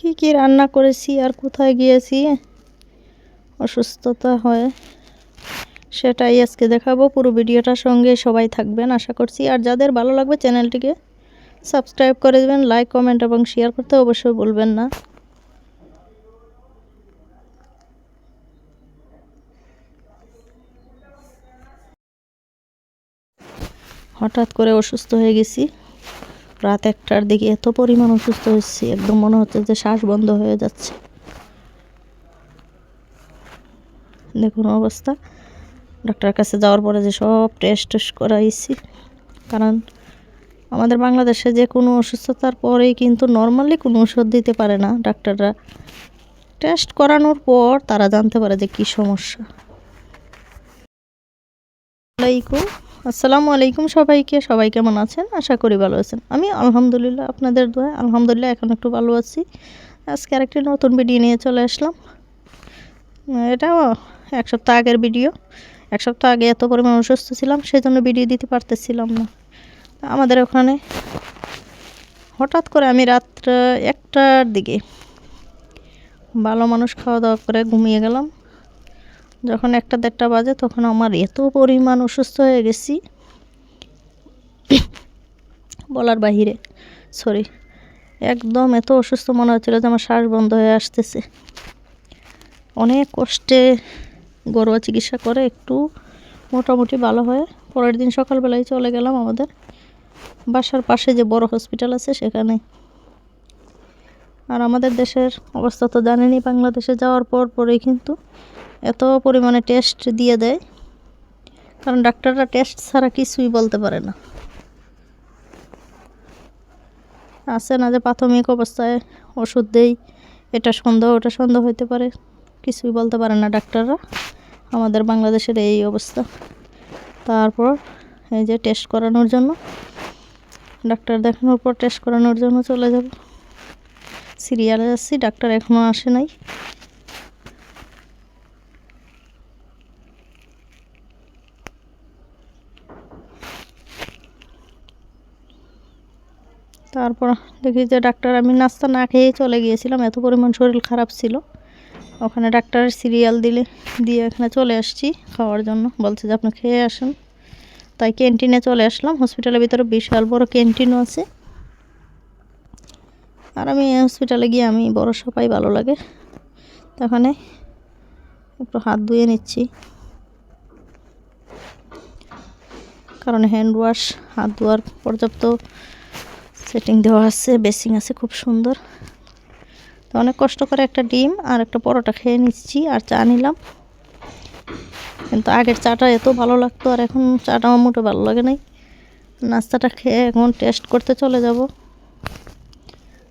কি রান্না করেছি আর কোথায় গিয়েছি অসুস্থতা হয় সেটাই আজকে দেখাবো। পুরো ভিডিওটার সঙ্গে সবাই থাকবেন আশা করছি। আর যাদের ভালো লাগবে চ্যানেলটিকে সাবস্ক্রাইব করে দেবেন, লাইক কমেন্ট এবং শেয়ার করতে অবশ্যই ভুলবেন না। হঠাৎ করে অসুস্থ হয়ে গেছি, রাত 1টার দিকে এত পরিমাণ অসুস্থ হয়েছি, একদম মনে হচ্ছে যে শ্বাস বন্ধ হয়ে যাচ্ছে। দেখুন অবস্থা। ডাক্তারের কাছে যাওয়ার পরে যে সব টেস্ট করাইছি, কারণ আমাদের বাংলাদেশে যে কোনো অসুস্থতার পরেই কিন্তু নর্মালি কোনো ওষুধ দিতে পারে না ডাক্তাররা। টেস্ট করানোর পর তারা জানতে পারে যে কি সমস্যা। আসসালামু আলাইকুম সবাই কেমন আছেন? আশা করি ভালো আছেন। আমি আলহামদুলিল্লাহ, আপনাদের দোয়ায় আলহামদুলিল্লাহ এখন একটু ভালো আছি। আজকে আরেকটি নতুন ভিডিও নিয়ে চলে আসলাম। এটাও 1 সপ্তাহ আগের ভিডিও। 1 সপ্তাহ আগে এত পরিমাণ অসুস্থ ছিলাম, সেজন্য ভিডিও দিতে পারতেছিলাম না। আমাদের ওখানে হঠাৎ করে আমি রাত্র 1টার দিকে ভালো মানুষ খাওয়া দাওয়া করে ঘুমিয়ে গেলাম। যখন 1টা-1.5টা বাজে তখন আমার এত পরিমাণ অসুস্থ হয়ে গেছি বলার বাহিরে। একদম এত অসুস্থ মনে হচ্ছিল যে আমার শ্বাস বন্ধ হয়ে আসতেছে। অনেক কষ্টে ঘরোয়া চিকিৎসা করে একটু মোটামুটি ভালো হয়ে পরের দিন সকালবেলায় চলে গেলাম আমাদের বাসার পাশে যে বড় হসপিটাল আছে সেখানে। আর আমাদের দেশের অবস্থা তো জানেনই, বাংলাদেশে যাওয়ার পরেই কিন্তু এত পরিমাণে টেস্ট দিয়ে দেয়, কারণ ডাক্তাররা টেস্ট ছাড়া কিছুই বলতে পারে না। আছে না যে প্রাথমিক অবস্থায় ওষুধ দেই, এটা সন্দেহ ওটা সন্দেহ হতে পারে, কিছুই বলতে পারে না ডাক্তাররা। আমাদের বাংলাদেশের এই অবস্থা। তারপর এই যে টেস্ট করানোর জন্য, ডাক্তার দেখানোর পর টেস্ট করানোর জন্য চলে যাব। সিরিয়ালে আছি, ডাক্তার এখনও আসে নাই। তারপর দেখি যে ডাক্তার, আমি নাস্তা না খেয়েই চলে গিয়েছিলাম, এত পরিমাণ শরীর খারাপ ছিল। ওখানে ডাক্তারের সিরিয়াল দিয়ে এখানে চলে আসছি খাওয়ার জন্য। বলছে যে আপনি খেয়ে আসেন, তাই ক্যান্টিনে চলে আসলাম। হসপিটালের ভিতরে বিশাল বড় ক্যান্টিনও আছে। আর আমি হসপিটালে গিয়ে আমি বড় সবাই ভালো লাগে, তখন একটু হাত ধুয়ে নিচ্ছি, কারণ হ্যান্ড ওয়াশ, হাত ধোয়ার পর্যাপ্ত সেটিং দেওয়া আছে, বেসিং আছে খুব সুন্দর। তো অনেক কষ্ট করে একটা ডিম আর একটা পরোটা খেয়ে নিচ্ছি আর চা নিলাম। কিন্তু আগের চাটা এত ভালো লাগতো, আর এখন চাটা আমার মোটে ভালো লাগে নাই। নাস্তাটা খেয়ে এখন টেস্ট করতে চলে যাব।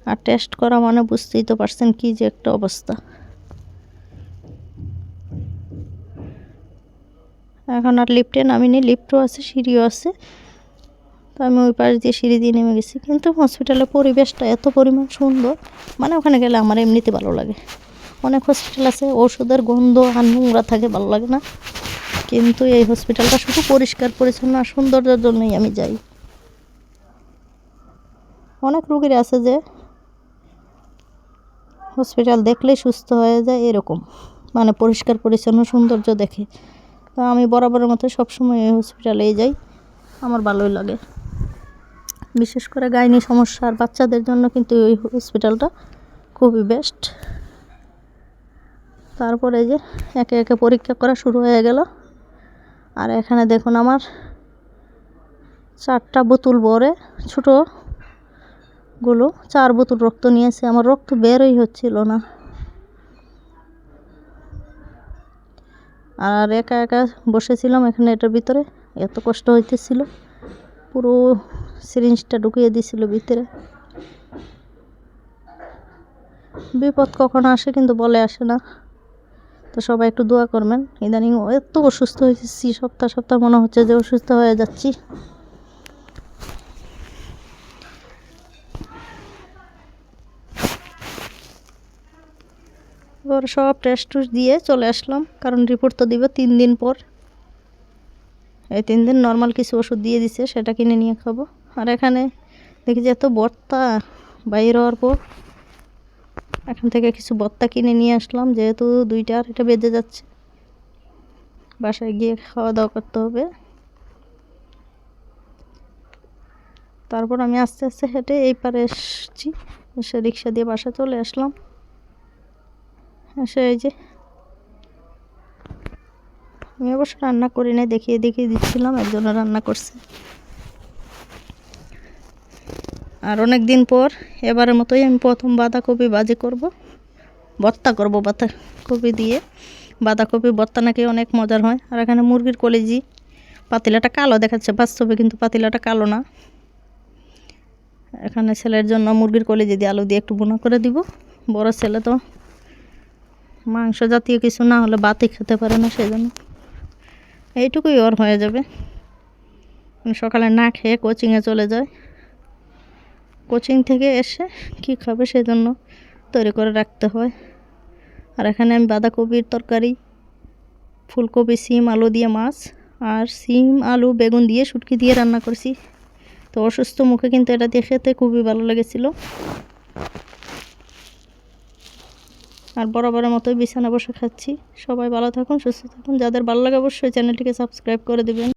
আর টেস্ট করা মানে বুঝতেই তো পারছেন কি যে একটা অবস্থা। এখন আর লিফটে নামিনি, লিফটও আছে, সিঁড়িও আছে। তো আমি ওই পাশ দিয়ে সিঁড়ি দিয়ে নেমে গেছি। কিন্তু হসপিটালের পরিবেশটা এত পরিমাণ সুন্দর, মানে ওখানে গেলে আমার এমনিতে ভালো লাগে। অনেক হসপিটাল আছে ওষুধের গন্ধ আর নোংরা থাকে, ভালো লাগে না। কিন্তু এই হসপিটালটা শুধু পরিষ্কার পরিচ্ছন্ন আর সৌন্দর্যের জন্যই আমি যাই। অনেক রোগীরা আছে যে হসপিটাল দেখলেই সুস্থ হয়ে যায়, এরকম মানে পরিষ্কার পরিচ্ছন্ন সৌন্দর্য দেখে। তো আমি বরাবরের মতো সবসময় এই হসপিটালেই যাই, আমার ভালোই লাগে। বিশেষ করে গাইনি সমস্যা আর বাচ্চাদের জন্য কিন্তু এই হসপিটালটা খুবই বেস্ট। তারপরে যে একে একে পরীক্ষা করা শুরু হয়ে গেল। আর এখানে দেখুন আমার 4টা বোতল ভরে ছোটোগুলো 4 বোতল রক্ত নিয়েছে। আমার রক্ত বেরই হচ্ছিল না। আর একা একা বসেছিলাম এখানে, এটার ভিতরে এত কষ্ট হইতেছিল। পুরো সিরিঞ্জটা ঢুকিয়ে দিছিল ভিতরে। বিপদ কখন আসে কিন্তু বলে আসে না। তো সবাই একটু দোয়া করবেন। ইদানিং এত অসুস্থ হয়েছি, সপ্তাহ মনে হচ্ছে যে অসুস্থ হয়ে যাচ্ছি। এবার সব টেস্ট দিয়ে চলে আসলাম, কারণ রিপোর্ট তো দিবে 3 দিন পর। এই 3 দিন নর্মাল কিছু ওষুধ দিয়ে দিছে, সেটা কিনে নিয়ে খাবো। আর এখানে দেখি যে এত বর্তা বাইরে হওয়ার পর এখান থেকে কিছু ভর্তা কিনে নিয়ে আসলাম, যেহেতু 2টা আর এটা বেজে যাচ্ছে, বাসায় গিয়ে খাওয়া দাওয়া করতে হবে। তারপর আমি আস্তে আস্তে হেঁটে এই পারে এসেছি, এসে রিক্সা দিয়ে বাসা চলে আসলাম। এসে এই যে আমি অবশ্য রান্না করি নাই, দেখিয়ে দেখিয়ে দিচ্ছিলাম, একজনে রান্না করছে। আর অনেক দিন পর এবারের মতোই আমি প্রথম বাঁধাকপি ভাজি করব, ভর্তা করব বাঁধাকপি দিয়ে। বাঁধাকপি ভর্তা নাকি অনেক মজার হয়। আর এখানে মুরগির কলিজি, পাতিলাটা কালো দেখাচ্ছে বাস্তবে, কিন্তু পাতিলাটা কালো না। এখানে ছেলের জন্য মুরগির কলিজি দিয়ে আলু দিয়ে একটু বোনা করে দিব। বড় ছেলে তো মাংস জাতীয় কিছু না হলে ভাতই খেতে পারে না, সেই জন্য এইটুকুই ওর হয়ে যাবে। সকালে না খেয়ে কোচিংয়ে চলে যায়, কোচিং থেকে এসে কি খাবে সেজন্য তৈরি করে রাখতে হয়। আর এখানে আমি বাঁধাকপির তরকারি, ফুলকপি, সিম, আলু দিয়ে মাছ, আর সিম, আলু, বেগুন দিয়ে শুটকি দিয়ে রান্না করছি। তো অসুস্থ মুখে কিন্তু এটা দিয়ে খেতে খুবই ভালো লেগেছিল। আর বরাবরের মতোই বিছানা বসে খাচ্ছি। সবাই ভালো থাকুন, সুস্থ থাকুন। যাদের ভালো লাগে অবশ্যই চ্যানেলটিকে সাবস্ক্রাইব করে দেবেন।